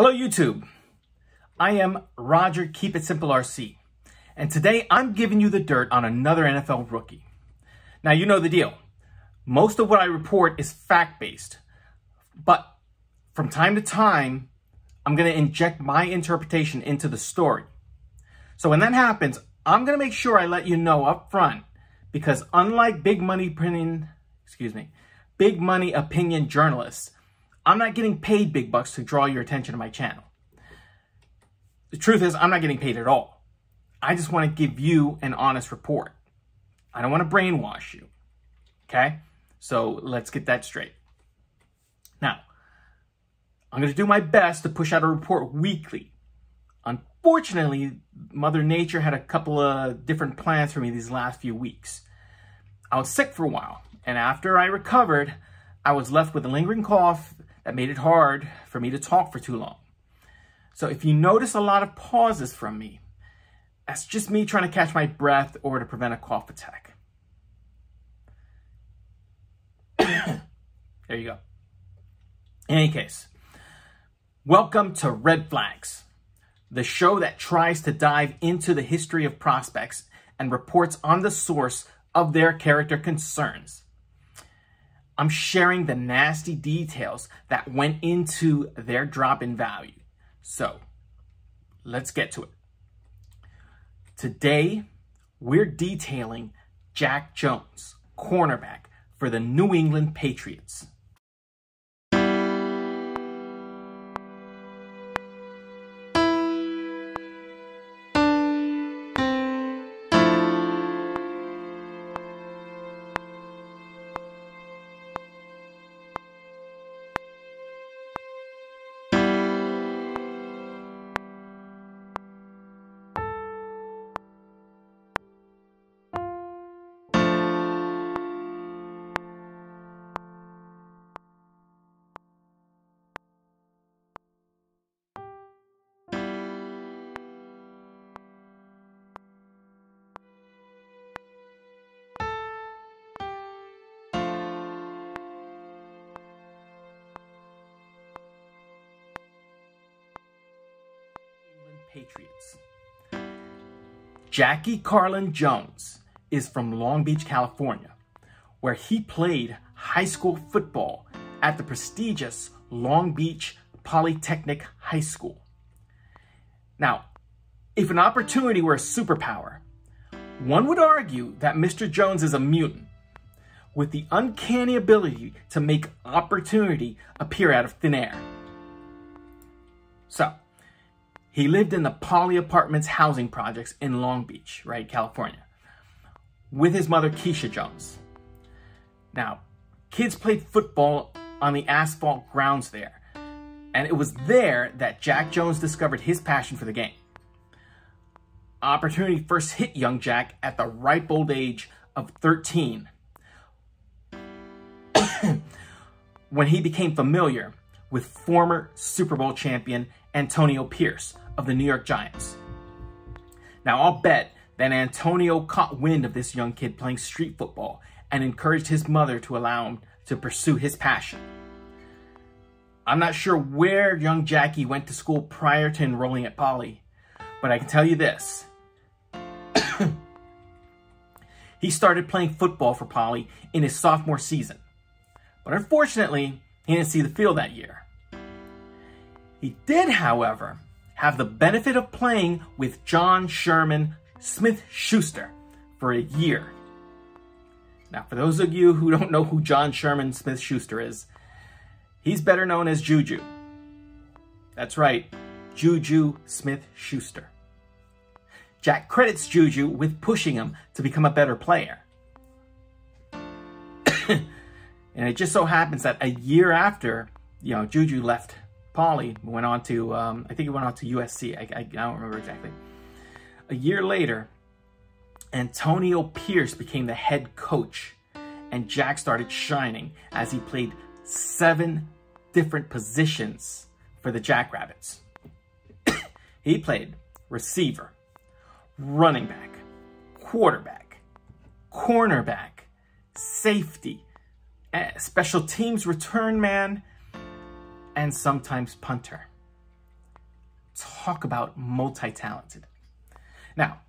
Hello YouTube, I am Roger Keep It Simple RC, and today I'm giving you the dirt on another NFL rookie. Now you know the deal, most of what I report is fact-based, but from time to time I'm going to inject my interpretation into the story. So when that happens, I'm going to make sure I let you know up front, because unlike big money opinion journalists, I'm not getting paid big bucks to draw your attention to my channel. The truth is, I'm not getting paid at all. I just want to give you an honest report. I don't want to brainwash you. Okay? So let's get that straight. Now, I'm going to do my best to push out a report weekly. Unfortunately, Mother Nature had a couple of different plans for me these last few weeks. I was sick for a while, and after I recovered, I was left with a lingering cough that made it hard for me to talk for too long. So if you notice a lot of pauses from me, that's just me trying to catch my breath or to prevent a cough attack. There you go. In any case, welcome to Red Flags, the show that tries to dive into the history of prospects and reports on the source of their character concerns. I'm sharing the nasty details that went into their drop in value. So, let's get to it. Today, we're detailing Jack Jones, cornerback for the New England Patriots. Patriots. Jackie Carlin Jones is from Long Beach, California, where he played high school football at the prestigious Long Beach Polytechnic High School. Now, if an opportunity were a superpower, one would argue that Mr. Jones is a mutant with the uncanny ability to make opportunity appear out of thin air. So, he lived in the Poly Apartments housing projects in Long Beach, right, California, with his mother, Keisha Jones. Now, kids played football on the asphalt grounds there, and it was there that Jack Jones discovered his passion for the game. Opportunity first hit young Jack at the ripe old age of 13, when he became familiar with former Super Bowl champion Antonio Pierce of the New York Giants. Now, I'll bet that Antonio caught wind of this young kid playing street football and encouraged his mother to allow him to pursue his passion. I'm not sure where young Jackie went to school prior to enrolling at Poly, but I can tell you this. He started playing football for Poly in his sophomore season, but unfortunately, he didn't see the field that year. He did, however, have the benefit of playing with John Sherman Smith-Schuster for a year. Now, for those of you who don't know who John Sherman Smith-Schuster is, he's better known as Juju. That's right, Juju Smith-Schuster. Jack credits Juju with pushing him to become a better player. And it just so happens that a year after, Juju left Poly, went on to, I think he went on to USC. I don't remember exactly. A year later, Antonio Pierce became the head coach, and Jack started shining as he played 7 different positions for the Jackrabbits. He played receiver, running back, quarterback, cornerback, safety, special teams return man, and sometimes punter. talk about multi-talented. Now,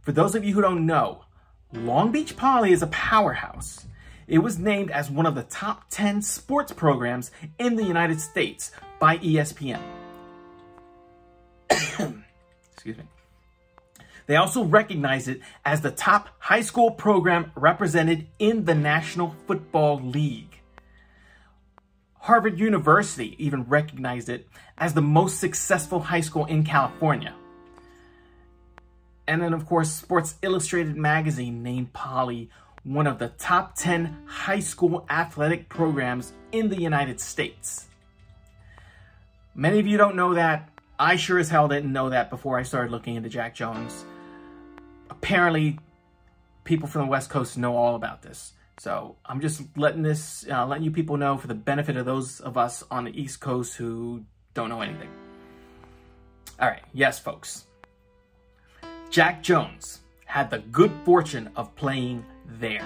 for those of you who don't know, Long Beach Poly is a powerhouse. It was named as one of the top 10 sports programs in the United States by ESPN. Excuse me. They also recognize it as the top high school program represented in the National Football League. Harvard University even recognized it as the most successful high school in California. And then, of course, Sports Illustrated magazine named Poly one of the top 10 high school athletic programs in the United States. Many of you don't know that. I sure as hell didn't know that before I started looking into Jack Jones. Apparently, people from the West Coast know all about this. So I'm just letting you people know for the benefit of those of us on the East Coast who don't know anything. All right, yes, folks. Jack Jones had the good fortune of playing there.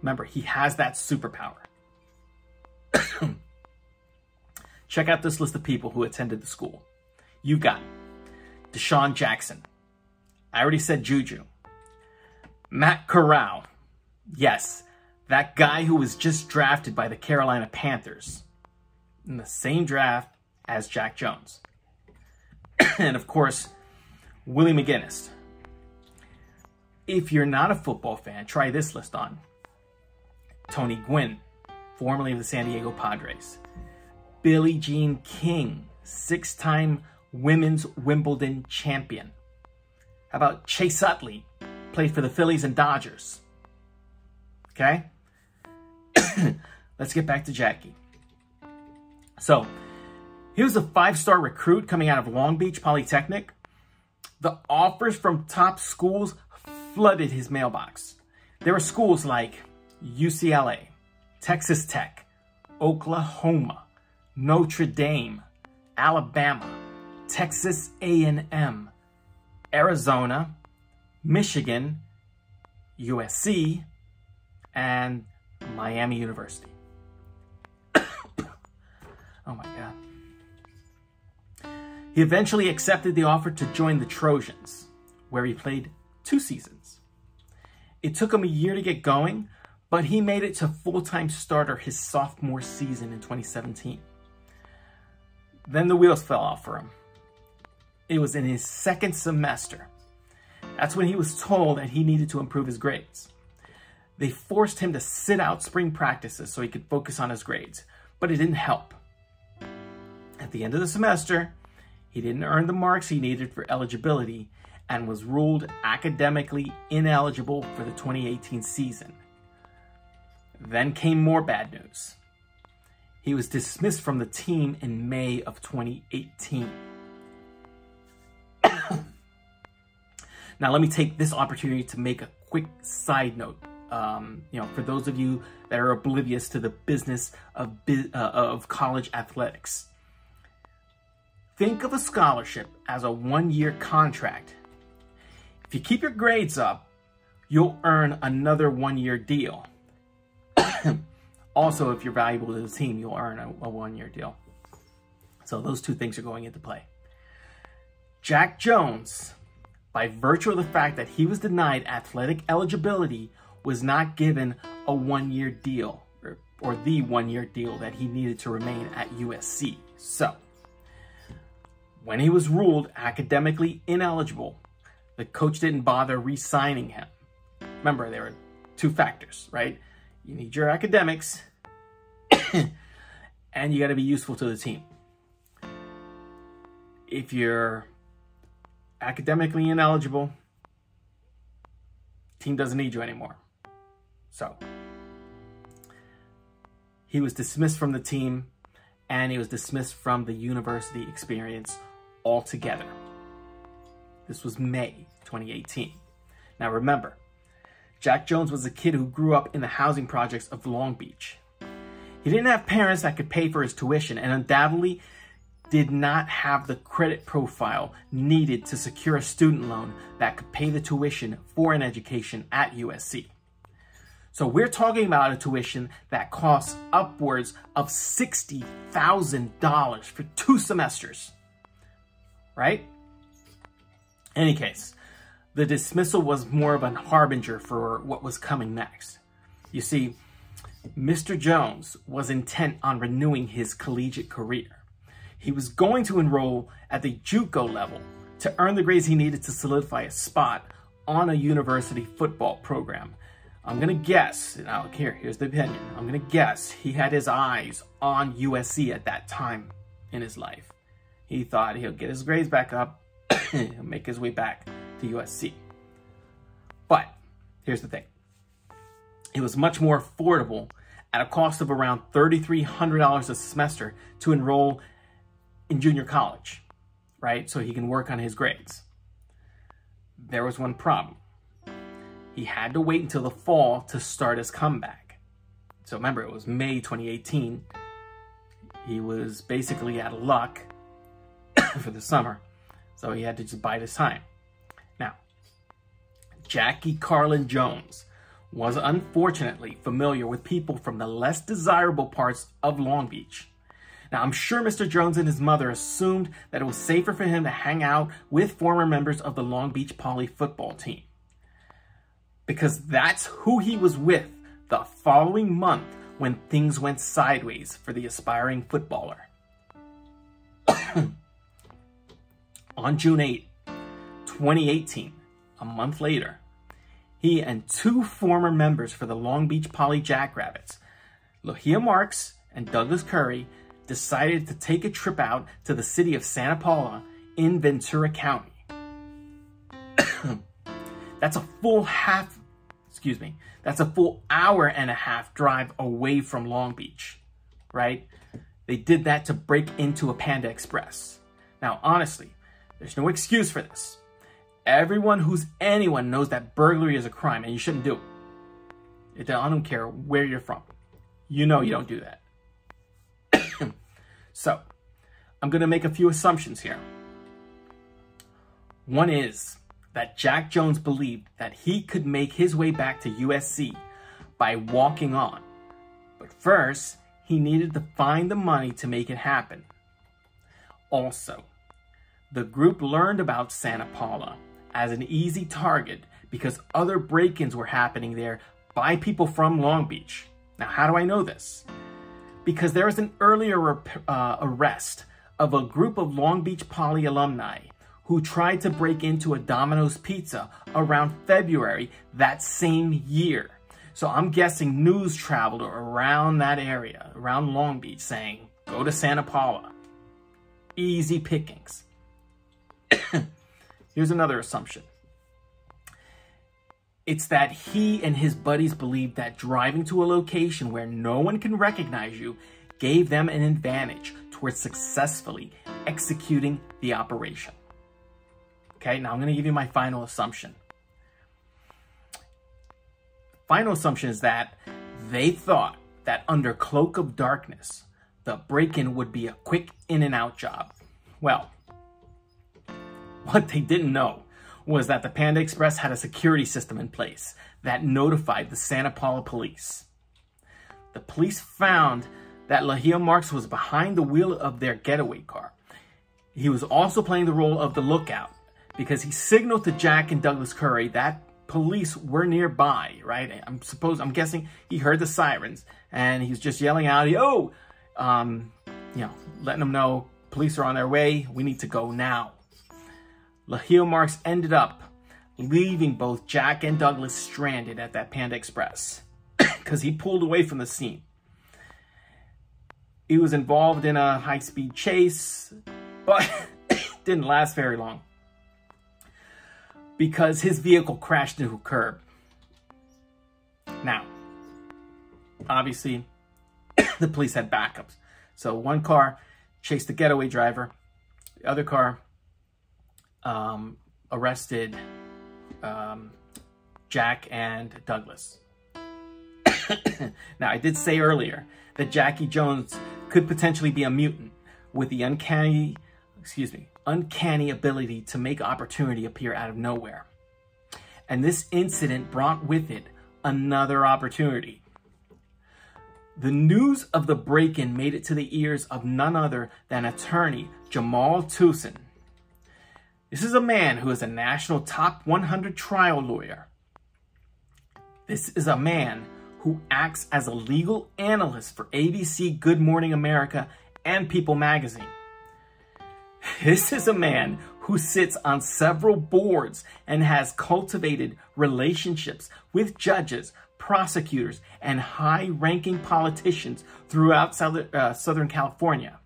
Remember, he has that superpower. Check out this list of people who attended the school. You got Deshaun Jackson. I already said Juju. Matt Corral. Yes, that guy who was just drafted by the Carolina Panthers in the same draft as Jack Jones. And of course, Willie McGinnis. If you're not a football fan, try this list on. Tony Gwynn, formerly of the San Diego Padres. Billie Jean King, 6-time women's Wimbledon champion. How about Chase Utley, played for the Phillies and Dodgers. Okay? Let's get back to Jackie. So, he was a 5-star recruit coming out of Long Beach Polytechnic. The offers from top schools flooded his mailbox. There were schools like UCLA, Texas Tech, Oklahoma, Notre Dame, Alabama, Texas A&M, Arizona, Michigan, USC, and Miami University. Oh my God. He eventually accepted the offer to join the Trojans, where he played 2 seasons. It took him a year to get going, but he made it to full-time starter his sophomore season in 2017. Then the wheels fell off for him. It was in his 2nd semester. That's when he was told that he needed to improve his grades. They forced him to sit out spring practices so he could focus on his grades, but it didn't help. At the end of the semester, he didn't earn the marks he needed for eligibility and was ruled academically ineligible for the 2018 season. Then came more bad news. He was dismissed from the team in May of 2018. Now, let me take this opportunity to make a quick side note. For those of you that are oblivious to the business of college athletics. Think of a scholarship as a 1-year contract. If you keep your grades up, you'll earn another 1-year deal. Also, if you're valuable to the team, you'll earn a 1-year deal. So those 2 things are going into play. Jack Jones, by virtue of the fact that he was denied athletic eligibility, was not given a 1-year deal, or the 1-year deal that he needed to remain at USC. So, when he was ruled academically ineligible, the coach didn't bother re-signing him. Remember, there were 2 factors, right? You need your academics, and you got to be useful to the team. If you're academically ineligible, team doesn't need you anymore. So, he was dismissed from the team, and he was dismissed from the university experience altogether. This was May 2018. Now remember, Jack Jones was a kid who grew up in the housing projects of Long Beach. He didn't have parents that could pay for his tuition, and undoubtedly did not have the credit profile needed to secure a student loan that could pay the tuition for an education at USC. So we're talking about a tuition that costs upwards of $60,000 for 2 semesters. right? Any case, the dismissal was more of a harbinger for what was coming next. You see, Mr. Jones was intent on renewing his collegiate career. He was going to enroll at the JUCO level to earn the grades he needed to solidify a spot on a university football program. I'm going to guess, now here's the opinion. I'm going to guess he had his eyes on USC at that time in his life. He thought he'll get his grades back up and make his way back to USC. But here's the thing. It was much more affordable at a cost of around $3,300 a semester to enroll in junior college, right? So he can work on his grades. There was one problem. He had to wait until the fall to start his comeback. So remember, it was May 2018. He was basically out of luck for the summer. So he had to just bide his time. Now, Jackie Carlin Jones was unfortunately familiar with people from the less desirable parts of Long Beach. Now, I'm sure Mr. Jones and his mother assumed that it was safer for him to hang out with former members of the Long Beach Poly football team, because that's who he was with the following month when things went sideways for the aspiring footballer. On June 8, 2018, a month later, he and two former members for the Long Beach Poly Jackrabbits, Lahia Marks and Douglas Curry, decided to take a trip out to the city of Santa Paula in Ventura County. That's a full hour and a half drive away from Long Beach, right? They did that to break into a Panda Express. Now, honestly, there's no excuse for this. Everyone who's anyone knows that burglary is a crime and you shouldn't do it. I don't care where you're from. You know you don't do that. So, I'm going to make a few assumptions here. One is that Jack Jones believed that he could make his way back to USC by walking on. But first, he needed to find the money to make it happen. Also, the group learned about Santa Paula as an easy target because other break-ins were happening there by people from Long Beach. Now, how do I know this? Because there was an earlier arrest of a group of Long Beach Poly alumni who tried to break into a Domino's Pizza around February that same year. So I'm guessing news traveled around that area, around Long Beach, saying, go to Santa Paula. Easy pickings. Here's another assumption. It's that he and his buddies believed that driving to a location where no one can recognize you gave them an advantage towards successfully executing the operation. Okay, now I'm going to give you my final assumption. Final assumption is that they thought that under cloak of darkness, the break-in would be a quick in and out job. Well, what they didn't know was that the Panda Express had a security system in place that notified the Santa Paula police. The police found that Lahia Marks was behind the wheel of their getaway car. He was also playing the role of the lookout because he signaled to Jack and Douglas Curry that police were nearby, right? I'm guessing he heard the sirens and he was just yelling out, yo, letting them know police are on their way. We need to go now. Lahia Marks ended up leaving both Jack and Douglas stranded at that Panda Express because he pulled away from the scene. He was involved in a high-speed chase, but didn't last very long because his vehicle crashed into a curb. Now, obviously, the police had backups. So one car chased the getaway driver. The other car arrested Jack and Douglas. Now, I did say earlier that Jackie Jones could potentially be a mutant with the uncanny ability to make opportunity appear out of nowhere. And this incident brought with it another opportunity. The news of the break-in made it to the ears of none other than attorney Jamal Tucson. This is a man who is a national top 100 trial lawyer. This is a man who acts as a legal analyst for ABC, Good Morning America, and People magazine. This is a man who sits on several boards and has cultivated relationships with judges, prosecutors, and high-ranking politicians throughout Southern California.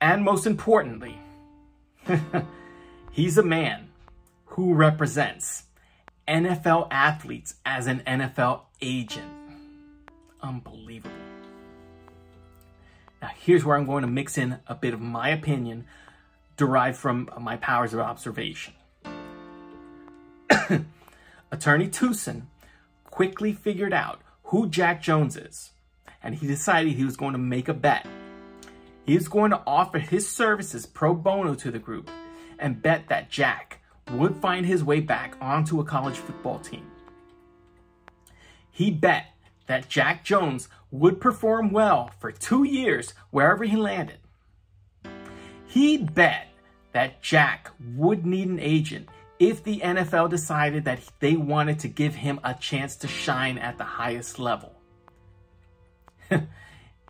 And most importantly, he's a man who represents NFL athletes as an NFL agent. Unbelievable. Now, here's where I'm going to mix in a bit of my opinion derived from my powers of observation. Attorney Tucson quickly figured out who Jack Jones is, and he decided he was going to make a bet. He was going to offer his services pro bono to the group and bet that Jack would find his way back onto a college football team. He bet that Jack Jones would perform well for 2 years wherever he landed. He bet that Jack would need an agent if the NFL decided that they wanted to give him a chance to shine at the highest level.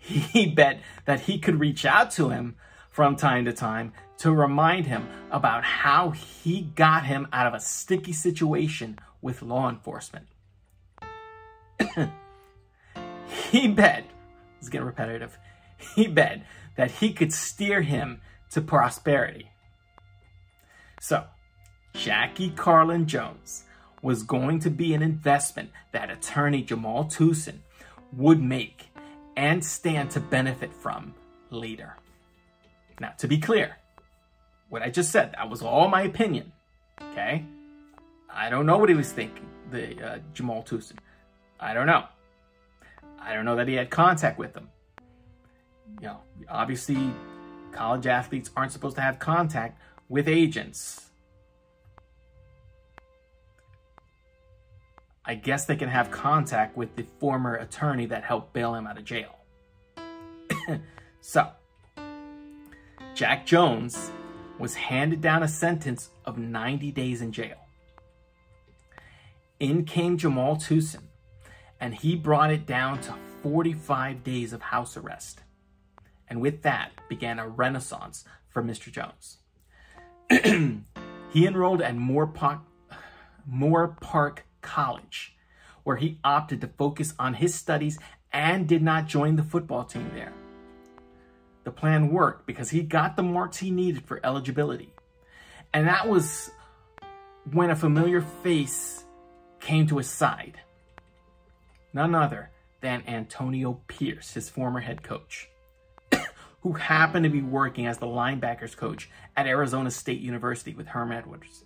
He bet that he could reach out to him from time to time to remind him about how he got him out of a sticky situation with law enforcement. He bet, it's getting repetitive, he bet that he could steer him to prosperity. So, Jackie Carlin Jones was going to be an investment that attorney Jamal Tucson would make and stand to benefit from later. Now, to be clear, what I just said, that was all my opinion, okay? I don't know what he was thinking, Jamal Tucson. I don't know. I don't know that he had contact with them. You know, obviously, college athletes aren't supposed to have contact with agents. I guess they can have contact with the former attorney that helped bail him out of jail. So, Jack Jones was handed down a sentence of 90 days in jail. In came Jamal Tucson, and he brought it down to 45 days of house arrest. And with that began a renaissance for Mr. Jones. He enrolled at Moore Park College, where he opted to focus on his studies and did not join the football team there. The plan worked because he got the marks he needed for eligibility. And that was when a familiar face came to his side. None other than Antonio Pierce, his former head coach, who happened to be working as the linebackers coach at Arizona State University with Herm Edwards.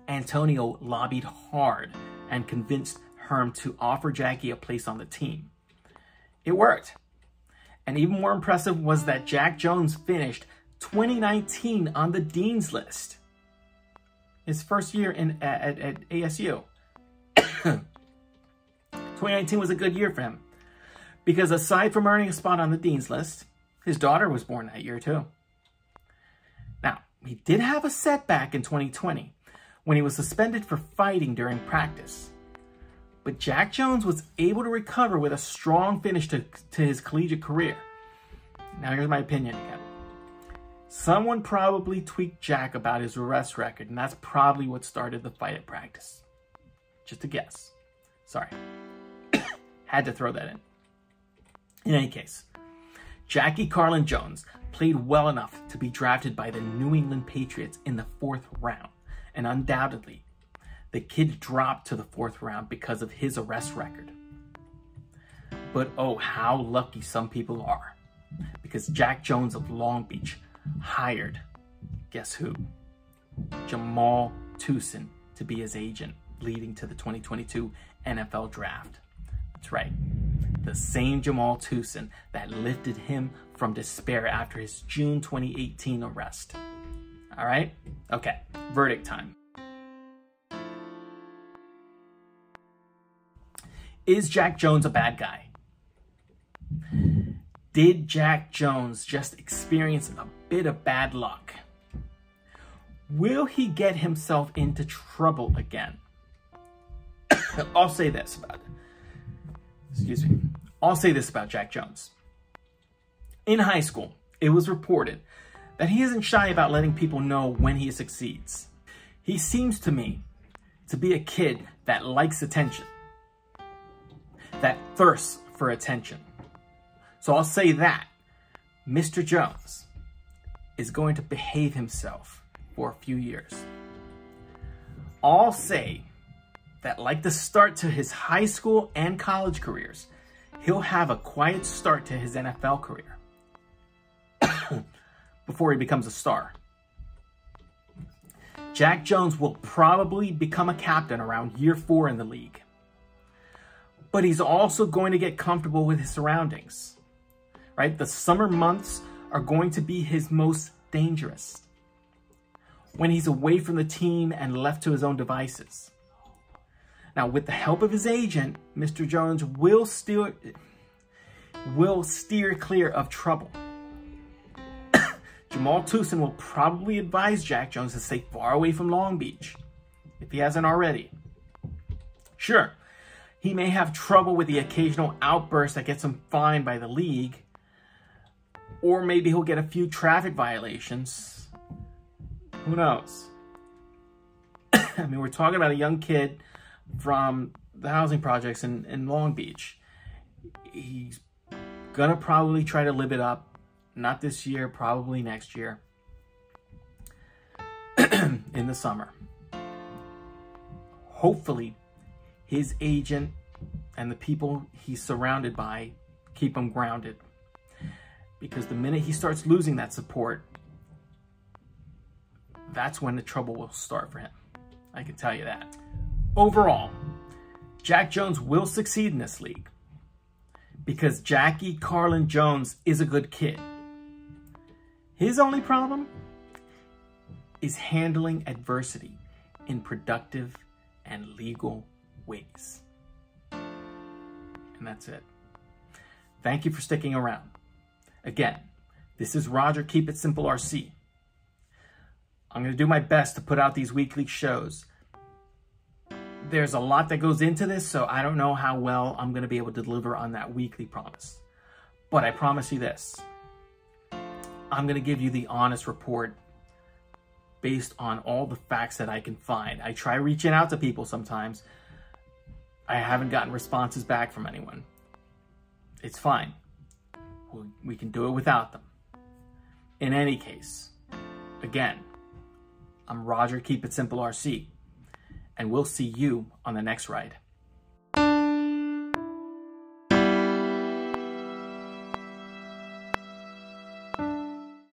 Antonio lobbied hard and convinced Herm to offer Jackie a place on the team. It worked. And even more impressive was that Jack Jones finished 2019 on the Dean's List. His first year at ASU. 2019 was a good year for him, because aside from earning a spot on the Dean's List, his daughter was born that year too. Now, he did have a setback in 2020 when he was suspended for fighting during practice. But Jack Jones was able to recover with a strong finish to his collegiate career. Now here's my opinion again. Someone probably tweaked Jack about his arrest record, and that's probably what started the fight at practice. Just a guess. Sorry. Had to throw that in. In any case, Jackie Carlin Jones played well enough to be drafted by the New England Patriots in the 4th round. And undoubtedly, the kid dropped to the 4th round because of his arrest record. But oh, how lucky some people are. Because Jack Jones of Long Beach hired, guess who? Jamal Tucson to be his agent, leading to the 2022 NFL Draft. That's right. The same Jamal Tucson that lifted him from despair after his June 2018 arrest. All right? Okay, verdict time. Is Jack Jones a bad guy? Did Jack Jones just experience a bit of bad luck? Will he get himself into trouble again? I'll say this about Jack Jones. In high school, it was reported that he isn't shy about letting people know when he succeeds. He seems to me to be a kid that likes attention, that thirsts for attention. So I'll say that Mr. Jones is going to behave himself for a few years. I'll say that, like the start to his high school and college careers, he'll have a quiet start to his NFL career before he becomes a star. Jack Jones will probably become a captain around year 4 in the league. But he's also going to get comfortable with his surroundings, right? The summer months are going to be his most dangerous, when he's away from the team and left to his own devices. Now, with the help of his agent, Mr. Jones will steer clear of trouble. Jamal Toussaint will probably advise Jack Jones to stay far away from Long Beach, if he hasn't already. Sure, he may have trouble with the occasional outburst that gets him fined by the league, or maybe he'll get a few traffic violations. Who knows? I mean, we're talking about a young kid from the housing projects in Long Beach. He's gonna probably try to live it up. Not this year, probably next year. In the summer. Hopefully, his agent and the people he's surrounded by keep him grounded. Because the minute he starts losing that support, that's when the trouble will start for him. I can tell you that. Overall, Jack Jones will succeed in this league because Jackie Carlin Jones is a good kid. His only problem is handling adversity in productive and legal ways. And that's it. Thank you for sticking around. Again, this is Roger, Keep It Simple RC. I'm going to do my best to put out these weekly shows. There's a lot that goes into this, so I don't know how well I'm going to be able to deliver on that weekly promise. But I promise you this. I'm going to give you the honest report based on all the facts that I can find. I try reaching out to people sometimes. I haven't gotten responses back from anyone. It's fine. We can do it without them. In any case, again, I'm Roger, Keep It Simple RC, and we'll see you on the next ride.